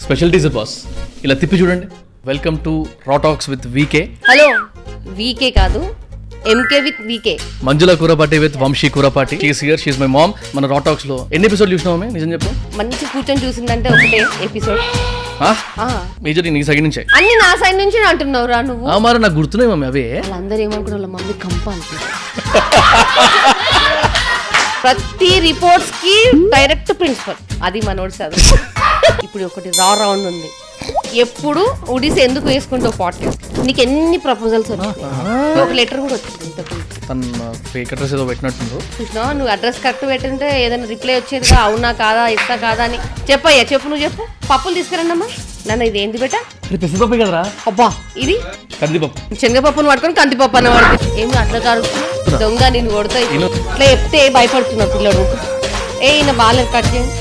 Special teaser boss ఇలా తిప్పి చూడండి. Welcome to raw talks with VK. Hello, VK కాదు, MK with VK. Manjula Kurapati with Vamsi Kurapati. She's here, she's my mom. మన raw talks లో ఎన్ని episode చూసినావు? నిజం చెప్పు. మంచి కూర్చొని చూసిందంటే ఒకటే ఎపిసోడ్. మేజర్ నీ సైడ్ నుంచే అన్ని నా సైడ్ నుంచి అంటున్నావు రా నువ్వు. మరి నాకు గుర్తున్నాయి మమ్మీ అవే. వాళ్ళందరూ ఏమనుకున్నా వాళ్ళ మమ్మీ కంప అంటున్నారు. ప్రతి రిపోర్ట్స్ కి డైరెక్ట్ ప్రిన్సిపల్, అది మనోడు చదువు. ఇప్పుడు ఒకటి రౌండ్ ఉంది. ఎప్పుడు ఒడిసి ఎందుకు వేసుకుంటావు పాట్? నీకు ఎన్ని ప్రపోజల్స్ వచ్చాయి? ఒక లెటర్ కూడా వచ్చింది. తన ఫేక్ అడ్రస్ ఏదో పెట్టినట్టు చూసినా? నువ్వు అడ్రస్ కరెక్ట్ పెట్టింటే ఏదైనా రిప్లై వచ్చేదిగా, అవునా కాదా, ఇస్తా కాదా అని. చెప్పయ్యా, చెప్పు, నువ్వు చెప్పు. పప్పులు తీసుకురండి అమ్మా. నన్ను ఇది ఏంది బేటా? పెసరపప్పు కదరా. అబ్బా, ఇది కందిపప్పు. శనగపప్పును పట్టుకొని కందిపప్పు అన్న వాడికి ఏమి అట్లా కాదు దొంగ, నేను కొడతాయి ఇట్లా చెప్తే భయపడుతున్నా పిల్లడు. ఈయన బాగాలేదు, కట్ చేయండి.